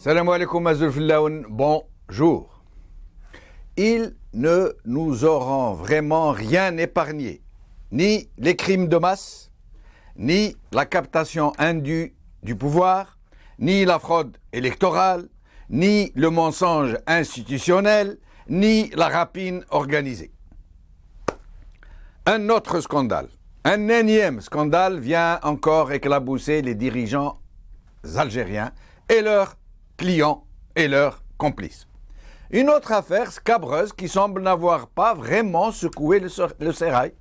Salam alaikum Azulfillaoun, bonjour. Ils ne nous auront vraiment rien épargné, ni les crimes de masse, ni la captation indue du pouvoir, ni la fraude électorale, ni le mensonge institutionnel, ni la rapine organisée. Un autre scandale, un énième scandale vient encore éclabousser les dirigeants algériens et leurs clients et leurs complices. Une autre affaire scabreuse qui semble n'avoir pas vraiment secoué le sérail,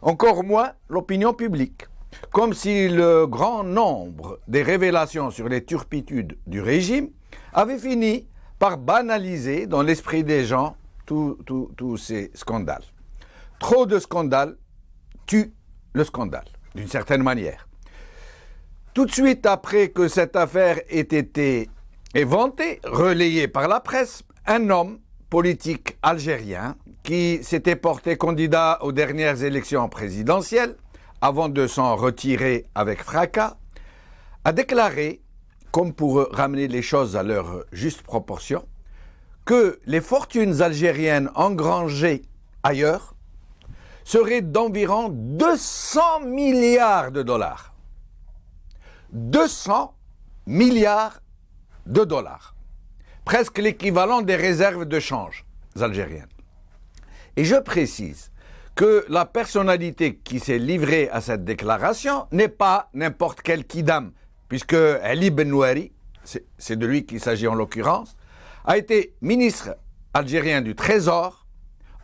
encore moins l'opinion publique, comme si le grand nombre des révélations sur les turpitudes du régime avait fini par banaliser dans l'esprit des gens tous ces scandales. Trop de scandales tuent le scandale, d'une certaine manière. Tout de suite après que cette affaire ait été éventée, relayée par la presse, un homme politique algérien qui s'était porté candidat aux dernières élections présidentielles, avant de s'en retirer avec fracas, a déclaré, comme pour ramener les choses à leur juste proportion, que les fortunes algériennes engrangées ailleurs seraient d'environ 200 milliards de dollars. 200 milliards de dollars. Presque l'équivalent des réserves de change algériennes. Et je précise que la personnalité qui s'est livrée à cette déclaration n'est pas n'importe quel kidam, puisque Ali Benouari, c'est de lui qu'il s'agit en l'occurrence, a été ministre algérien du Trésor,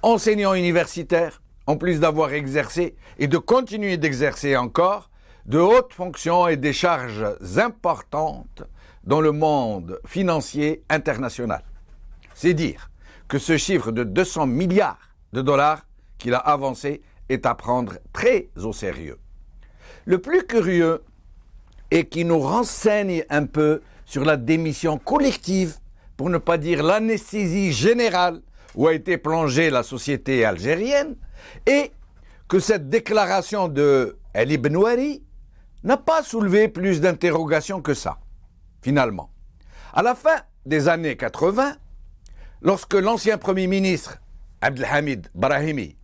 enseignant universitaire, en plus d'avoir exercé et de continuer d'exercer encore de hautes fonctions et des charges importantes dans le monde financier international. C'est dire que ce chiffre de 200 milliards de dollars qu'il a avancé est à prendre très au sérieux. Le plus curieux et qui nous renseigne un peu sur la démission collective, pour ne pas dire l'anesthésie générale où a été plongée la société algérienne, est que cette déclaration de Ali Benouari n'a pas soulevé plus d'interrogations que ça, finalement. À la fin des années 80, lorsque l'ancien Premier ministre Abdelhamid Brahimi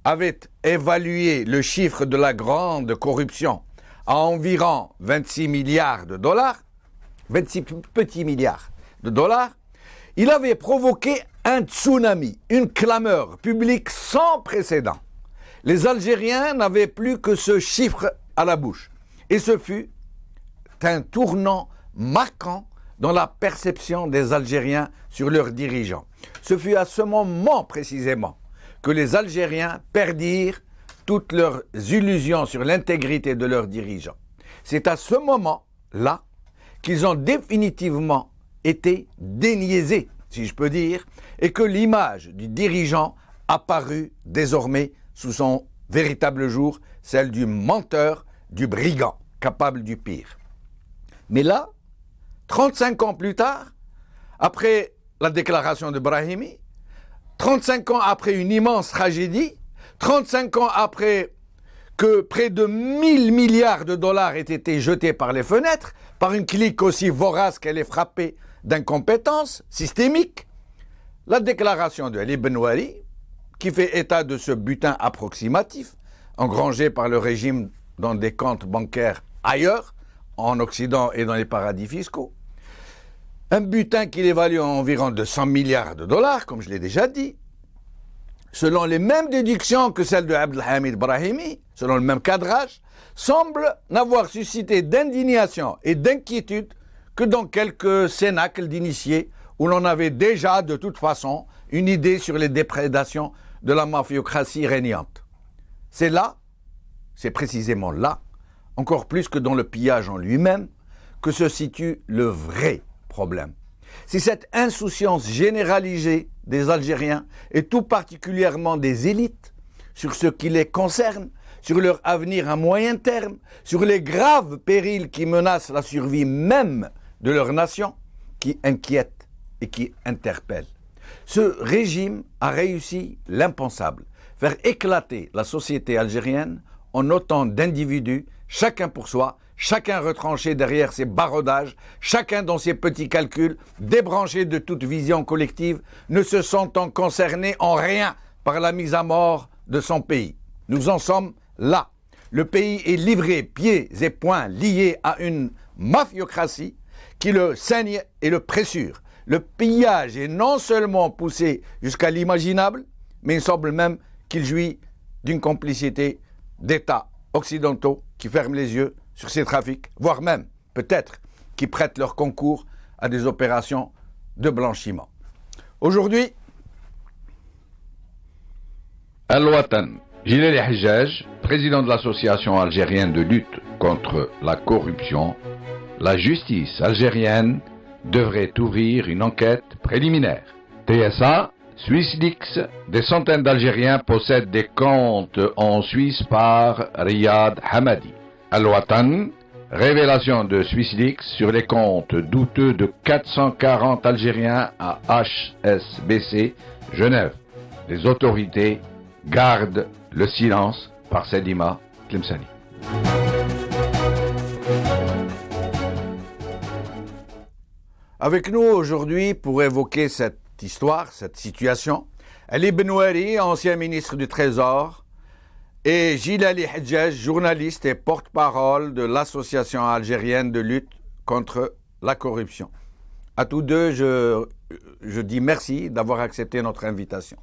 avait évalué le chiffre de la grande corruption à environ 26 milliards de dollars, 26 petits milliards de dollars, il avait provoqué un tsunami, une clameur publique sans précédent. Les Algériens n'avaient plus que ce chiffre à la bouche. Et ce fut un tournant marquant dans la perception des Algériens sur leurs dirigeants. Ce fut à ce moment précisément que les Algériens perdirent toutes leurs illusions sur l'intégrité de leurs dirigeants. C'est à ce moment-là qu'ils ont définitivement été déniaisés, si je peux dire, et que l'image du dirigeant apparut désormais sous son véritable jour, celle du menteur, du brigand, capable du pire. Mais là, 35 ans plus tard, après la déclaration de Brahimi, 35 ans après une immense tragédie, 35 ans après que près de 1000 milliards de dollars aient été jetés par les fenêtres, par une clique aussi vorace qu'elle est frappée d'incompétence systémique, la déclaration de Ali Benouari, qui fait état de ce butin approximatif, engrangé par le régime dans des comptes bancaires ailleurs, en Occident et dans les paradis fiscaux, un butin qu'il évalue à environ 200 milliards de dollars, comme je l'ai déjà dit, selon les mêmes déductions que celles de Abdelhamid Brahimi, selon le même cadrage, semble n'avoir suscité d'indignation et d'inquiétude que dans quelques cénacles d'initiés où l'on avait déjà, de toute façon, une idée sur les déprédations de la mafiocratie régnante. C'est là, c'est précisément là, encore plus que dans le pillage en lui-même, que se situe le vrai problème. C'est cette insouciance généralisée des Algériens, et tout particulièrement des élites, sur ce qui les concerne, sur leur avenir à moyen terme, sur les graves périls qui menacent la survie même de leur nation, qui inquiète et qui interpelle. Ce régime a réussi l'impensable, faire éclater la société algérienne en autant d'individus, chacun pour soi, chacun retranché derrière ses baraudages, chacun dans ses petits calculs, débranché de toute vision collective, ne se sentant concerné en rien par la mise à mort de son pays. Nous en sommes là. Le pays est livré, pieds et poings liés à une mafiocratie qui le saigne et le pressure. Le pillage est non seulement poussé jusqu'à l'imaginable, mais il semble même qu'il jouit d'une complicité d'États occidentaux qui ferment les yeux sur ces trafics, voire même, peut-être, qui prêtent leur concours à des opérations de blanchiment. Aujourd'hui, Al-Watan, Jilali Hajjaj, président de l'association algérienne de lutte contre la corruption, la justice algérienne devrait ouvrir une enquête préliminaire. TSA, SwissLeaks, des centaines d'Algériens possèdent des comptes en Suisse par Riyad Hamadi. Al-Watan, révélation de SwissLeaks sur les comptes douteux de 440 Algériens à HSBC, Genève. Les autorités gardent le silence par Sedima Tlemceni. avec nous aujourd'hui pour évoquer cette histoire, cette situation, Ali Benouari, ancien ministre du Trésor, et Jilali Hajjaj, journaliste et porte-parole de l'Association algérienne de lutte contre la corruption. À tous deux, je dis merci d'avoir accepté notre invitation.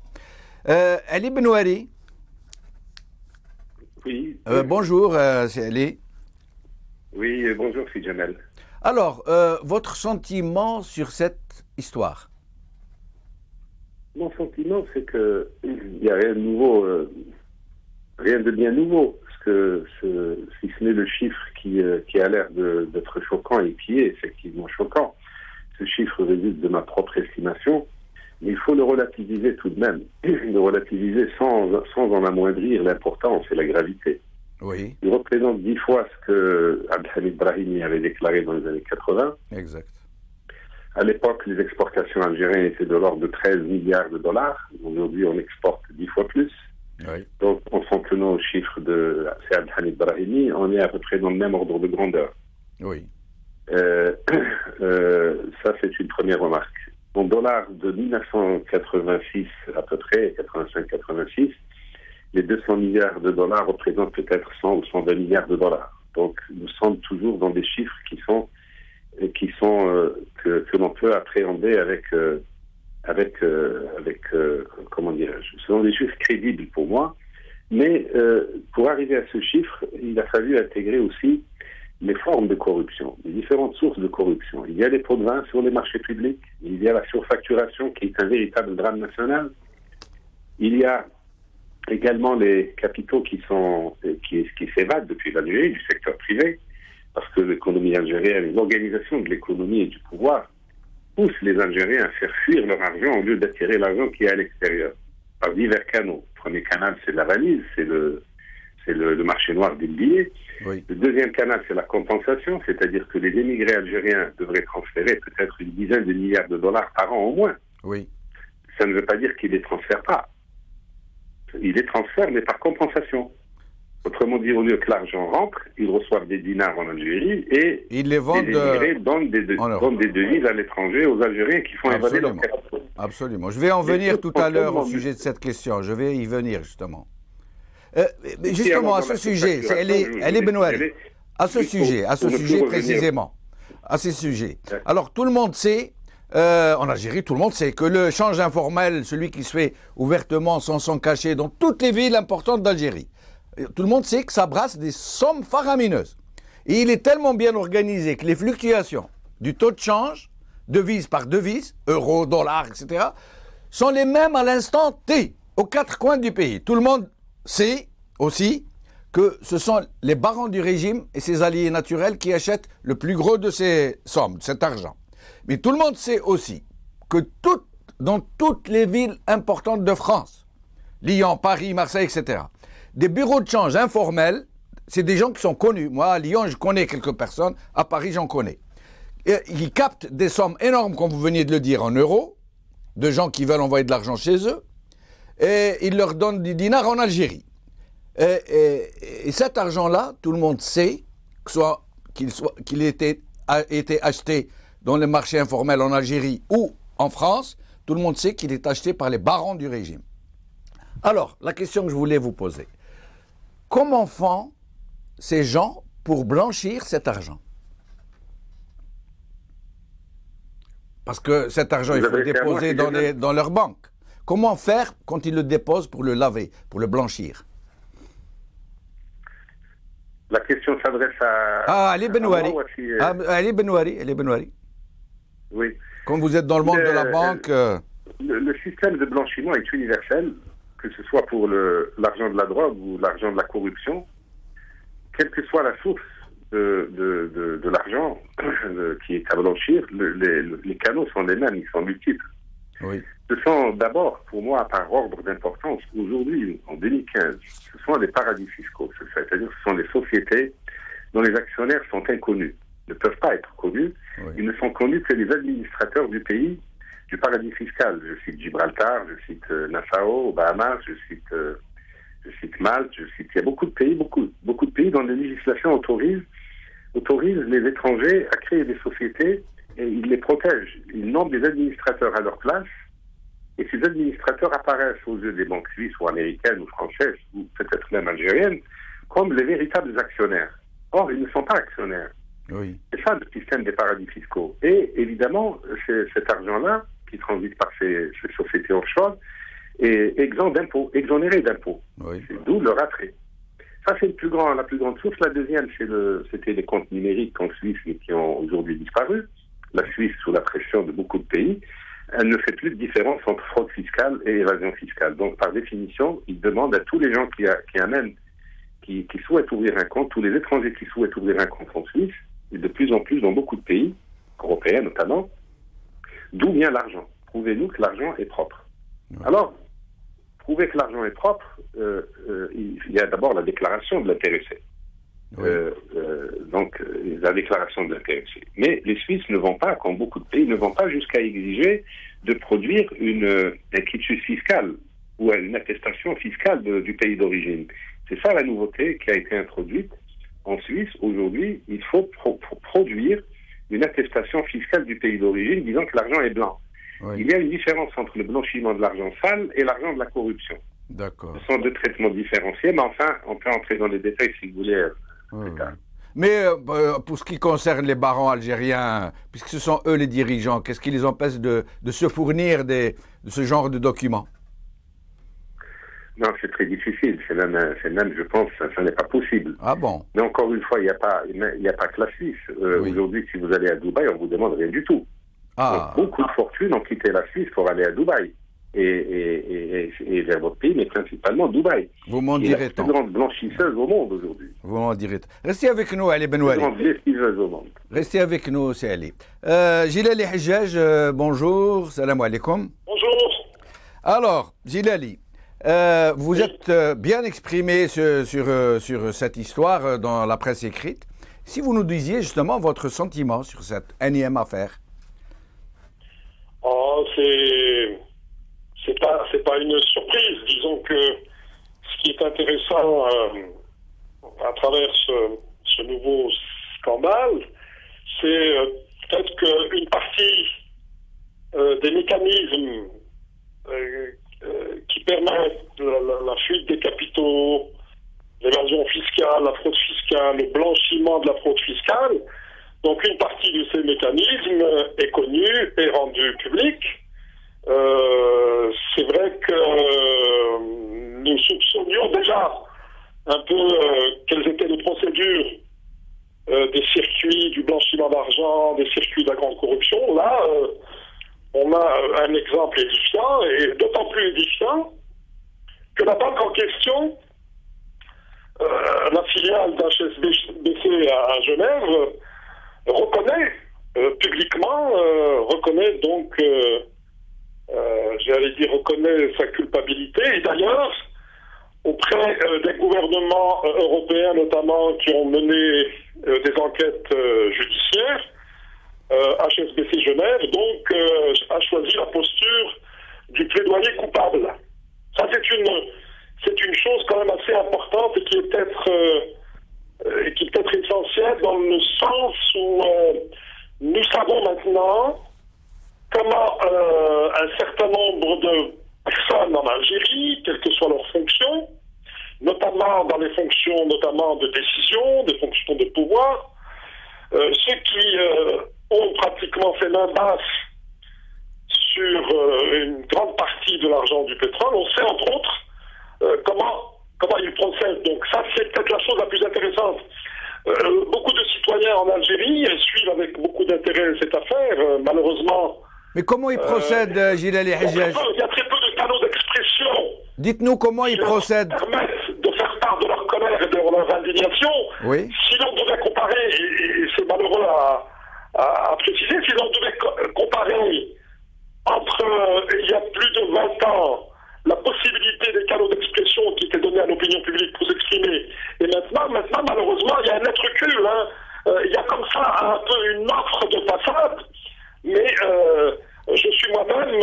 Ali Benouari. Oui. Bonjour, c'est Ali. Oui, bonjour, c'est Jamel. Alors, votre sentiment sur cette histoire? Mon sentiment, c'est qu'il n'y a rien de nouveau, rien de bien nouveau, parce que si ce n'est le chiffre qui a l'air d'être choquant et qui est effectivement choquant, ce chiffre résulte de ma propre estimation, mais il faut le relativiser tout de même, le relativiser sans en amoindrir l'importance et la gravité. Oui. Il représente 10 fois ce que Abdelhamid Brahimi avait déclaré dans les années 80. Exact. À l'époque, les exportations algériennes étaient de l'ordre de 13 milliards de dollars. Aujourd'hui, on exporte 10 fois plus. Oui. Donc, en s'en tenant aux chiffres de Abdelhamid Brahimi, on est à peu près dans le même ordre de grandeur. Oui. Ça, c'est une première remarque. En dollars de 1986 à peu près, 85-86, les 200 milliards de dollars représentent peut-être 100 ou 120 milliards de dollars. Donc, nous sommes toujours dans des chiffres que l'on peut appréhender avec comment dirais-je, ce sont des chiffres crédibles pour moi. Mais pour arriver à ce chiffre, il a fallu intégrer aussi les formes de corruption, les différentes sources de corruption. Il y a les pots de vin sur les marchés publics, il y a la surfacturation qui est un véritable drame national, il y a également les capitaux qui s'évadent depuis l'Algérie du secteur privé, parce que l'économie algérienne, l'organisation de l'économie et du pouvoir pousse les Algériens à faire fuir leur argent au lieu d'attirer l'argent qui est à l'extérieur, par divers canaux. Le premier canal, c'est la valise, c'est le marché noir des billets. Oui. Le deuxième canal, c'est la compensation, c'est-à-dire que les émigrés algériens devraient transférer peut-être une dizaine de milliards de dollars par an au moins. Oui. Ça ne veut pas dire qu'ils ne les transfèrent pas. Ils les transfèrent, mais par compensation. Autrement dit, au lieu que l'argent rentre, ils reçoivent des dinars en Algérie et ils les vendent, les émigrés donnent des devises à l'étranger aux Algériens qui font évader leur capital. Absolument. Je vais en venir tout à l'heure au sujet de cette question. Je vais y venir, justement. Justement, à ce sujet, elle est Benouari. À ce sujet précisément. À ce sujet. Alors, tout le monde sait, en Algérie, tout le monde sait que le change informel, celui qui se fait ouvertement sans s'en cacher dans toutes les villes importantes d'Algérie, tout le monde sait que ça brasse des sommes faramineuses. Et il est tellement bien organisé que les fluctuations du taux de change, devise par devise, euro, dollar, etc., sont les mêmes à l'instant T, aux quatre coins du pays. Tout le monde sait aussi que ce sont les barons du régime et ses alliés naturels qui achètent le plus gros de ces sommes, de cet argent. Mais tout le monde sait aussi que dans toutes les villes importantes de France, Lyon, Paris, Marseille, etc., des bureaux de change informels, c'est des gens qui sont connus. Moi, à Lyon, je connais quelques personnes. À Paris, j'en connais. Et ils captent des sommes énormes, comme vous veniez de le dire, en euros, de gens qui veulent envoyer de l'argent chez eux, et ils leur donnent des dinars en Algérie. Et cet argent-là, tout le monde sait, a été acheté dans les marchés informels en Algérie ou en France, tout le monde sait qu'il est acheté par les barons du régime. Alors, la question que je voulais vous poser, comment font ces gens pour blanchir cet argent? Parce que cet argent, il faut le déposer dans leur banque. Comment faire quand ils le déposent pour le laver, pour le blanchir? La question s'adresse à... Ali Benouari. Ali Benouari. Oui. Quand vous êtes dans le monde de la banque... Le système de blanchiment est universel, que ce soit pour l'argent de la drogue ou l'argent de la corruption. Quelle que soit la source de l'argent qui est à blanchir, les canaux sont les mêmes, ils sont multiples. Oui. Ce sont d'abord, pour moi, par ordre d'importance, aujourd'hui, en 2015, ce sont les paradis fiscaux. C'est-à-dire que ce sont les sociétés dont les actionnaires sont inconnus, ne peuvent pas être connus. Oui. Ils ne sont connus que les administrateurs du pays, du paradis fiscal. Je cite Gibraltar, je cite Nassau, Bahamas, je cite Malte, il y a beaucoup de pays, beaucoup de pays dont les législations autorisent les étrangers à créer des sociétés et ils les protègent. Ils nomment des administrateurs à leur place et ces administrateurs apparaissent aux yeux des banques suisses ou américaines ou françaises ou peut-être même algériennes comme les véritables actionnaires. Or, ils ne sont pas actionnaires. Oui. C'est ça le système des paradis fiscaux. Et évidemment, cet argent-là qui transite par ces sociétés offshore est exonéré d'impôts. Oui. C'est d'où leur attrait. Ça, c'est la plus grande source. La deuxième, c'était les comptes numériques en Suisse et qui ont aujourd'hui disparu. La Suisse, sous la pression de beaucoup de pays, elle ne fait plus de différence entre fraude fiscale et évasion fiscale. Donc, par définition, ils demandent à tous les gens qui souhaitent ouvrir un compte, tous les étrangers qui souhaitent ouvrir un compte en Suisse, et de plus en plus dans beaucoup de pays, européens notamment, d'où vient l'argent. Prouvez-nous que l'argent est propre. Ouais. Alors, prouver que l'argent est propre, il y a d'abord la déclaration de l'intéressé. Oui. Donc, la déclaration de l'intéressé. Mais les Suisses ne vont pas, comme beaucoup de pays, ne vont pas jusqu'à exiger de produire un quitus fiscal ou une attestation fiscale du pays d'origine. C'est ça la nouveauté qui a été introduite en Suisse. Aujourd'hui, il faut produire une attestation fiscale du pays d'origine disant que l'argent est blanc. Oui. Il y a une différence entre le blanchiment de l'argent sale et l'argent de la corruption. D'accord. Ce sont deux traitements différenciés, mais enfin, on peut entrer dans les détails si vous voulez plus tard. Mais pour ce qui concerne les barons algériens, puisque ce sont eux les dirigeants, qu'est-ce qui les empêche de se fournir de ce genre de documents? Non, c'est très difficile. C'est même, je pense, ça n'est pas possible. Ah bon? Mais encore une fois, il n'y a pas que la Suisse. Oui. Aujourd'hui, si vous allez à Dubaï, on vous demande rien du tout. Ah. Donc, beaucoup de fortunes ont quitté la Suisse pour aller à Dubaï et vers votre pays, mais principalement Dubaï. Vous m'en direz tant. La plus grande blanchisseuse au monde aujourd'hui. Vous m'en direz tant. Restez avec nous, Ali Benouari. La plus grande blanchisseuse au monde. Restez avec nous, c'est Ali. Jilali Hajjaj, bonjour. Salam alaikum. Bonjour. Alors, Jilali, vous êtes bien exprimé sur cette histoire dans la presse écrite. Si vous nous disiez justement votre sentiment sur cette énième affaire. Oh, c'est pas une surprise. Disons que ce qui est intéressant à travers ce nouveau scandale, c'est peut-être qu'une partie des mécanismes qui permettent la fuite des capitaux, l'évasion fiscale, la fraude fiscale, le blanchiment de la fraude fiscale. Donc une partie de ces mécanismes est connue et rendue publique. C'est vrai que nous soupçonnions déjà un peu quelles étaient les procédures des circuits du blanchiment d'argent, des circuits de la grande corruption. Là, on a un exemple édifiant, et d'autant plus édifiant que la banque en question, la filiale d'HSBC à Genève, reconnaît publiquement, reconnaît donc, reconnaît sa culpabilité. Et d'ailleurs, auprès des gouvernements européens notamment qui ont mené des enquêtes judiciaires, HSBC Genève donc a choisi la posture du plaidoyer coupable. Ça c'est une chose quand même assez importante et qui est peut-être être essentielle dans le sens où nous savons maintenant comment un certain nombre de personnes en Algérie, quelles que soient leurs fonctions, notamment dans les fonctions notamment de décision, des fonctions de pouvoir, ceux qui ont pratiquement fait main basse sur une grande partie de l'argent du pétrole, on sait entre autres comment ils procèdent. Donc ça, c'est peut-être la chose la plus intéressante. Beaucoup de citoyens en Algérie suivent avec beaucoup d'intérêt cette affaire, malheureusement. Mais comment ils procèdent, Gilali Hijaj? Il y a très peu de canaux d'expression. Dites-nous comment ils procèdent. Permettent de faire part de leur colère et de leur indignation. Oui. Si l'on devait comparer, et c'est malheureux à préciser, si l'on devait comparer entre il y a plus de 20 ans la possibilité des canaux d'expression qui étaient donnés à l'opinion publique pour s'exprimer, et maintenant malheureusement il y a un net recul. Il y a comme ça un peu une offre de façade, mais je suis moi-même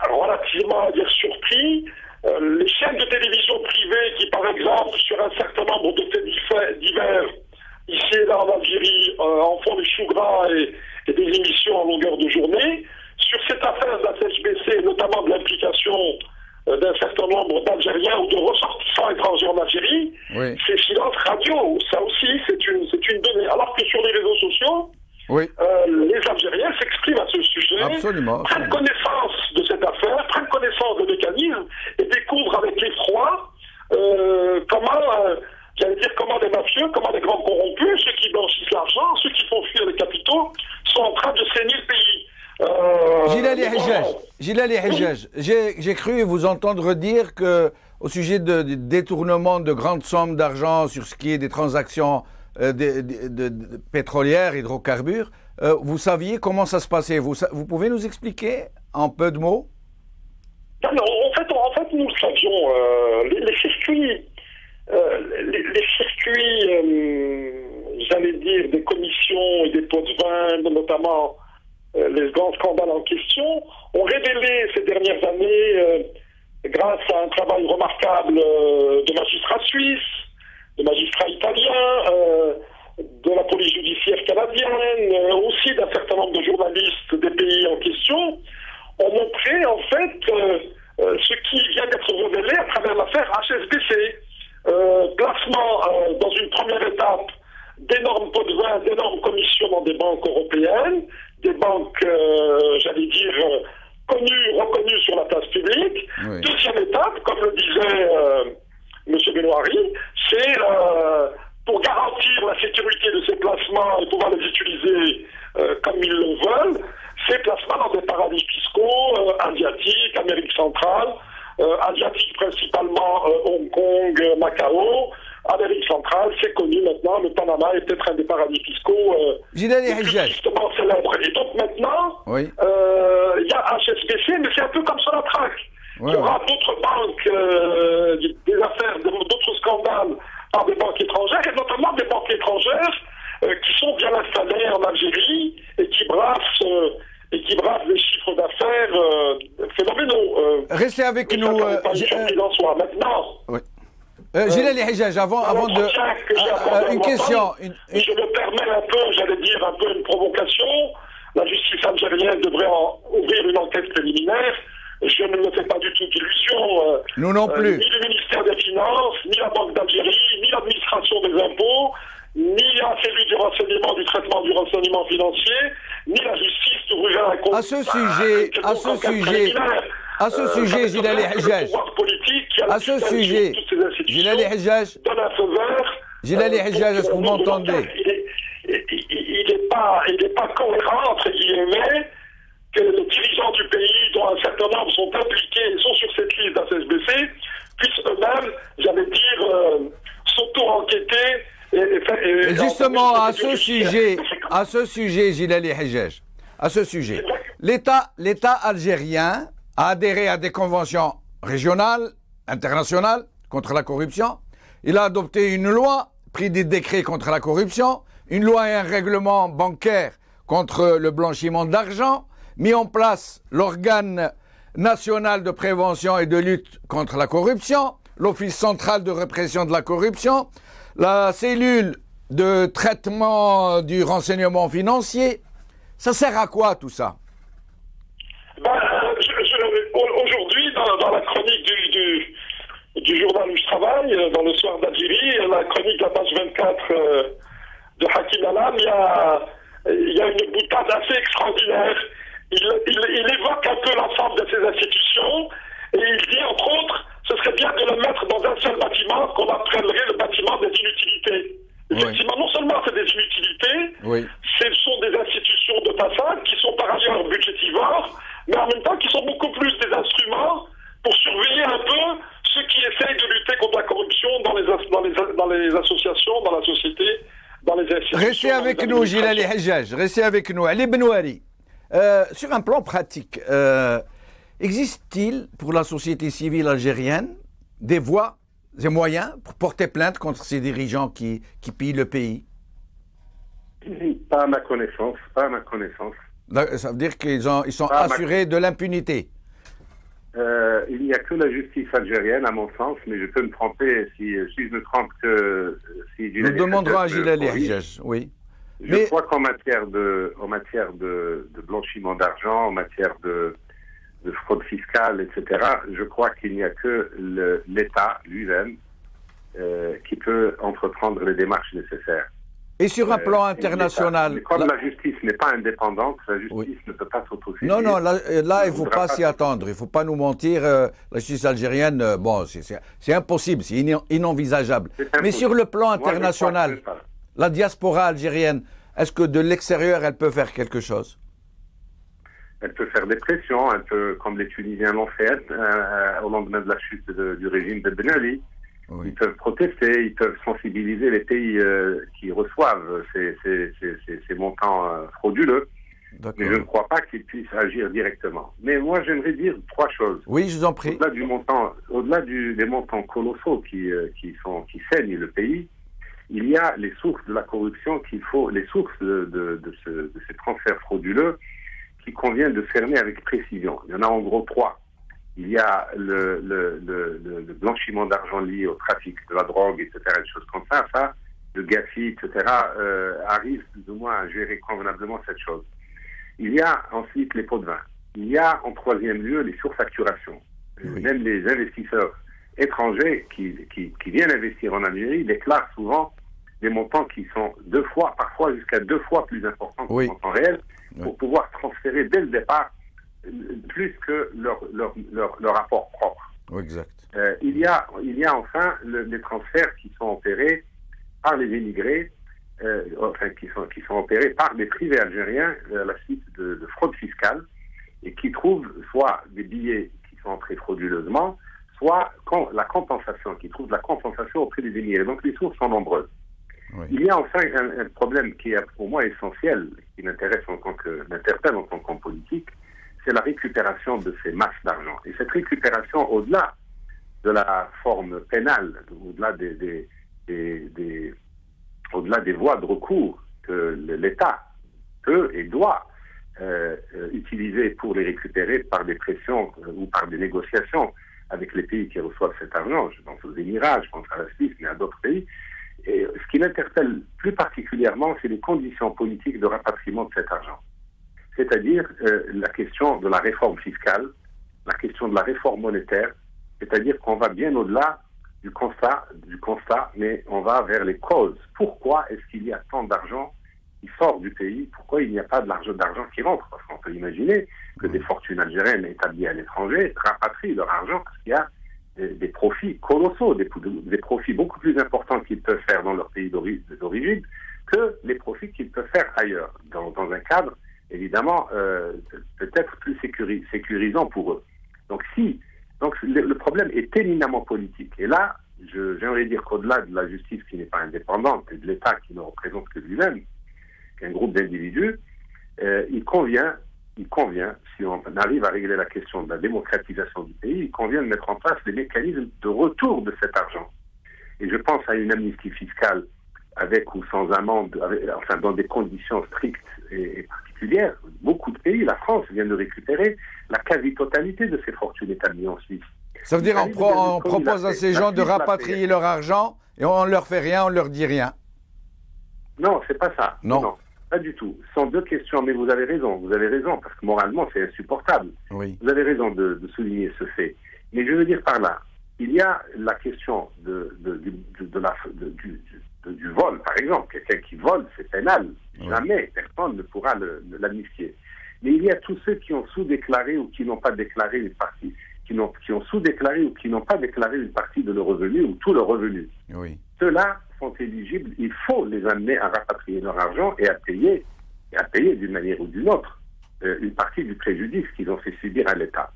relativement à dire surpris. Les chaînes de télévision privées qui, par exemple, sur un certain nombre de faits divers, ici et là en Algérie, en font des choux gras et des émissions en longueur de journée, sur cette affaire de la CHBC, notamment de l'implication d'un certain nombre d'Algériens ou de ressortissants étrangers en Algérie, oui, c'est silence radio. Ça aussi, c'est une donnée. Alors que sur les réseaux sociaux, oui, les Algériens s'expriment à ce sujet, absolument, prennent connaissance de cette affaire, prennent connaissance des mécanismes et découvrent avec effroi comment des mafieux, comment des grands corrompus, ceux qui blanchissent l'argent, ceux qui font fuir les capitaux, sont en train de saigner le pays. Gilali Hijaj, j'ai cru vous entendre dire que au sujet de détournement de grandes sommes d'argent sur ce qui est des transactions de pétrolières, hydrocarbures, vous saviez comment ça se passait. Vous pouvez nous expliquer en peu de mots? Non, en fait, nous le savions. Les circuits, j'allais dire, des commissions et des pots de vin, notamment les grands scandales en question, ont révélé ces dernières années, grâce à un travail remarquable de magistrats suisses, de magistrats italiens, de la police judiciaire canadienne, aussi d'un certain nombre de journalistes des pays en question, ont montré en fait ce qui vient d'être révélé à travers l'affaire HSBC. Placement dans une première étape d'énormes pots de vin, d'énormes commissions dans des banques européennes, des banques, j'allais dire, reconnues sur la place publique. Oui. Deuxième étape, comme le disait M. Benoîri, c'est pour garantir la sécurité de ces placements et pouvoir les utiliser comme ils le veulent, ces placements dans des paradis fiscaux asiatiques, Amérique centrale, asiatiques principalement Hong Kong, Macao, Amérique centrale, c'est connu maintenant, le Panama est peut-être un des paradis fiscaux justement célèbres. Et donc maintenant, oui, il y a HSBC, mais c'est un peu comme Sonatrach. Ouais, il y aura d'autres banques, des affaires, d'autres scandales par des banques étrangères, et notamment des banques étrangères qui sont bien installées en Algérie et qui brassent des chiffres d'affaires phénoménaux. Restez avec nous. Maintenant. Oui. Gilali Hijaj, avant de... une question. Je me permets un peu une provocation. La justice algérienne devrait ouvrir une enquête préliminaire. Je ne me fais pas du tout d'illusions. Nous non plus. Ni le ministère des Finances, ni la Banque d'Algérie, ni l'administration des impôts, ni la cellule du renseignement, du traitement du renseignement financier, ni la justice n'ouvrira un compte. À ce sujet, Gilali Hijaj. À ce sujet, Gilali Hijaj. Gilali Hijaj, est-ce que vous m'entendez? Il n'est pas cohérent, entre guillemets, que les dirigeants du pays, dont un certain nombre sont impliqués et sont sur cette liste d'HSBC, puissent eux-mêmes, j'allais dire, s'auto-enquêter. Et justement, à ce sujet, Gilali Hijaj, à ce sujet, l'État algérien a adhéré à des conventions régionales, internationales, contre la corruption. Il a adopté une loi, pris des décrets contre la corruption, une loi et un règlement bancaire contre le blanchiment d'argent, mis en place l'organe national de prévention et de lutte contre la corruption, l'Office central de répression de la corruption, la cellule de traitement du renseignement financier. Ça sert à quoi tout ça? Aujourd'hui, dans la chronique du journal où je travaille, dans le soir d'Algérie, la chronique de la page 24 de Hakim Alam, il y a une boutade assez extraordinaire. Il évoque un peu l'ensemble de ces institutions et il dit, entre autres, ce serait bien de le mettre dans un seul bâtiment qu'on appellerait le bâtiment des inutilités. Effectivement, non seulement c'est des inutilités, ce sont des institutions de façade qui sont par ailleurs budgétivores, mais en même temps qui sont beaucoup plus des instruments pour surveiller un peu ceux qui essayent de lutter contre la corruption dans les associations, dans la société, dans les institutions. Restez avec nous, Jilali Hajjaj, restez avec nous. Ali Benouari, sur un plan pratique, existe-t-il pour la société civile algérienne des voies, des moyens pour porter plainte contre ces dirigeants qui pillent le pays? Pas à ma connaissance, pas à ma connaissance. Ça veut dire qu'ils sont assurés de l'impunité? Il n'y a que la justice algérienne, à mon sens, mais je peux me tromper si je me trompe que... Nous demanderons à Jilali Hajjaj, oui. Je crois qu'en matière de blanchiment d'argent, en matière de fraude fiscale, etc., je crois qu'il n'y a que l'État lui-même qui peut entreprendre les démarches nécessaires. Et sur un plan international... Mais comme la justice n'est pas indépendante, la justice ne peut pas s'autosaisir. Non, là il ne faut pas s'y attendre. Il ne faut pas nous mentir. La justice algérienne, c'est impossible, c'est inenvisageable. Mais sur le plan international, la diaspora algérienne, est-ce que de l'extérieur, elle peut faire quelque chose? Elle peut faire des pressions, un peu comme les Tunisiens l'ont fait au lendemain de la chute du régime de Ben Ali. Ils peuvent protester, ils peuvent sensibiliser les pays qui reçoivent ces montants frauduleux. Mais je ne crois pas qu'ils puissent agir directement. Mais moi, j'aimerais dire trois choses. Oui, je vous en prie. Au-delà des montants colossaux qui saignent le pays, il y a les sources de la corruption les sources de ces transferts frauduleux qu'il convient de cerner avec précision. Il y en a en gros trois. Il y a le blanchiment d'argent lié au trafic de la drogue, etc., des choses comme ça, le GAFI, etc., arrive plus ou moins à gérer convenablement cette chose. Il y a ensuite les pots de vin. Il y a en troisième lieu les surfacturations. Même les investisseurs étrangers qui viennent investir en Algérie déclarent souvent des montants qui sont parfois jusqu'à 2 fois plus importants que les montants réels pour pouvoir transférer dès le départ plus que leur apport propre. Exact. Il y a enfin les transferts qui sont opérés par les émigrés, qui sont opérés par des privés algériens à la suite de fraude fiscale et qui trouvent soit des billets qui sont entrés frauduleusement, soit qui trouvent la compensation auprès des émigrés. Donc les sources sont nombreuses. Il y a enfin un problème qui est pour moi essentiel, qui m'interpelle en tant qu'homme politique, c'est la récupération de ces masses d'argent. Et cette récupération, au-delà de la forme pénale, au-delà des voies de recours que l'État peut et doit utiliser pour les récupérer par des pressions ou par des négociations avec les pays qui reçoivent cet argent, je pense aux Émirats, je pense à la Suisse, mais à d'autres pays. Et ce qui m'interpelle plus particulièrement, c'est les conditions politiques de rapatriement de cet argent. C'est-à-dire la question de la réforme fiscale, la question de la réforme monétaire, c'est-à-dire qu'on va bien au-delà du constat, mais on va vers les causes. Pourquoi est-ce qu'il y a tant d'argent qui sort du pays? Pourquoi il n'y a pas d'argent qui rentre? Parce qu'on peut imaginer que des fortunes algériennes établies à l'étranger rapatrient leur argent parce qu'il y a des profits colossaux, des profits beaucoup plus importants qu'ils peuvent faire dans leur pays d'origine que les profits qu'ils peuvent faire ailleurs, dans un cadre évidemment peut-être plus sécurisant pour eux. Donc le problème est éminemment politique. Et là, j'aimerais dire qu'au-delà de la justice qui n'est pas indépendante et de l'État qui ne représente que lui-même, qu'un groupe d'individus, il convient, si on arrive à régler la question de la démocratisation du pays, il convient de mettre en place des mécanismes de retour de cet argent. Et je pense à une amnistie fiscale avec ou sans amende, dans des conditions strictes et particulières. Beaucoup de pays, la France vient de récupérer la quasi-totalité de ces fortunes établies en Suisse. Ça veut dire qu'on propose à ces gens de rapatrier leur argent et on ne leur fait rien, on ne leur dit rien. Non, c'est pas ça. Non. Pas du tout. Ce sont deux questions, mais vous avez raison, parce que moralement, c'est insupportable. Oui. Vous avez raison de souligner ce fait. Mais je veux dire par là, il y a la question du vol, par exemple. Quelqu'un qui vole, c'est pénal. Oui. Jamais personne ne pourra l'amnistier. Mais il y a tous ceux qui ont sous-déclaré ou qui n'ont pas déclaré une partie, qui ont sous-déclaré ou qui n'ont pas déclaré une partie de leur revenu ou tout leur revenu. Oui. Ceux-là sont éligibles, il faut les amener à rapatrier leur argent et à payer d'une manière ou d'une autre une partie du préjudice qu'ils ont fait subir à l'État.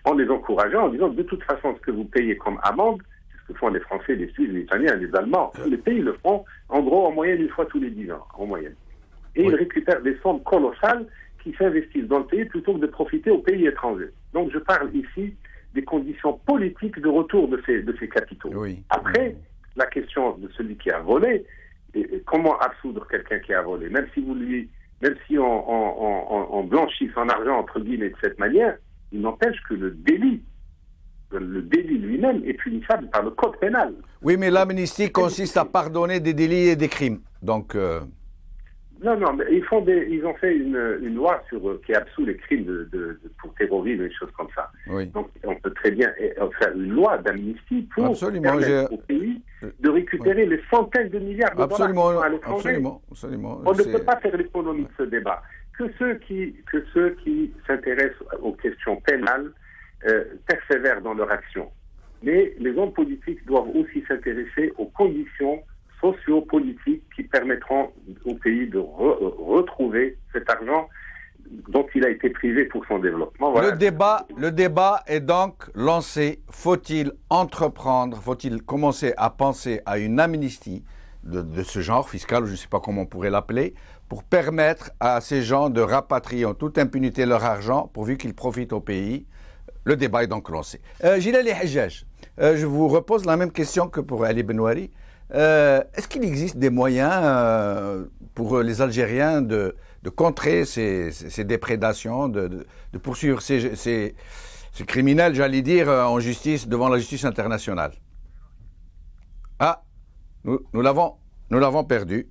En les encourageant, en disant de toute façon ce que vous payez comme amende, c'est ce que font les Français, les Suisses, les Italiens, les Allemands, tous les pays le font en gros en moyenne une fois tous les 10 ans, en moyenne. Et ils récupèrent des sommes colossales qui s'investissent dans le pays plutôt que de profiter aux pays étrangers. Donc je parle ici des conditions politiques de retour de ces capitaux. Oui. Après, la question de celui qui a volé, comment absoudre quelqu'un qui a volé, même si on blanchit son argent entre guillemets de cette manière, il n'empêche que le délit lui-même est punissable par le code pénal. Oui, mais l'amnistie consiste à pardonner des délits et des crimes. Donc non, mais ils ont fait une loi qui absout les crimes pour terrorisme et des choses comme ça. Oui. Donc on peut très bien faire une loi d'amnistie pour permettre au pays de récupérer les centaines de milliards de dollars qui sont à l'étranger. Absolument. On ne peut pas faire l'économie de ce débat. Que ceux qui s'intéressent aux questions pénales persévèrent dans leur action. Mais les hommes politiques doivent aussi s'intéresser aux conditions socio-politiques qui permettront au pays de retrouver cet argent dont il a été privé pour son développement. Voilà. Le débat est donc lancé. Faut-il commencer à penser à une amnistie de ce genre fiscal, je ne sais pas comment on pourrait l'appeler, pour permettre à ces gens de rapatrier en toute impunité leur argent pourvu qu'ils profitent au pays. Le débat est donc lancé. Jilali Hajjaj, je vous repose la même question que pour Ali Benouari. Est-ce qu'il existe des moyens pour les Algériens de contrer ces déprédations, de poursuivre ces criminels, j'allais dire, en justice, devant la justice internationale? Ah, nous l'avons perdu.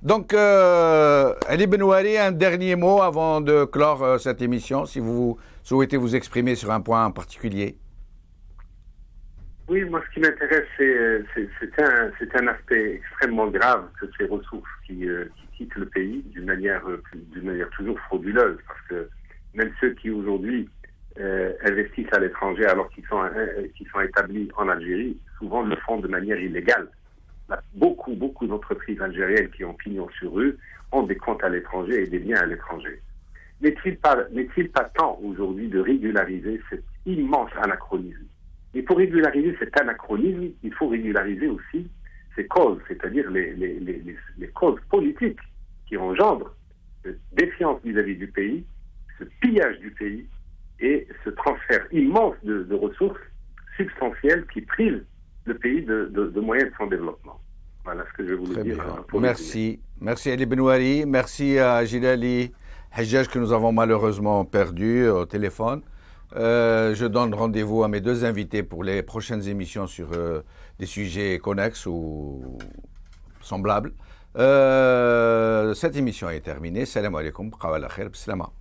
Donc, Ali Benouari, un dernier mot avant de clore cette émission, si vous souhaitez vous exprimer sur un point en particulier. Oui, moi, ce qui m'intéresse, c'est un aspect extrêmement grave que ces ressources qui quittent le pays d'une manière toujours frauduleuse, parce que même ceux qui aujourd'hui investissent à l'étranger alors qu'ils sont établis en Algérie, souvent le font de manière illégale. Beaucoup d'entreprises algériennes qui ont pignon sur eux ont des comptes à l'étranger et des biens à l'étranger. N'est-il pas temps aujourd'hui de régulariser cet immense anachronisme? Et pour régulariser cet anachronisme, il faut régulariser aussi ses causes, c'est-à-dire les causes politiques qui engendrent cette défiance vis-à-vis du pays, ce pillage du pays et ce transfert immense de ressources substantielles qui privent le pays de moyens de son développement. Voilà ce que je voulais dire. Merci Ali Benouari, merci à Jilali Hajjaj que nous avons malheureusement perdu au téléphone. Je donne rendez-vous à mes deux invités pour les prochaines émissions sur des sujets connexes ou semblables. Cette émission est terminée. Salam alaikum. Qawala khair. Bislama.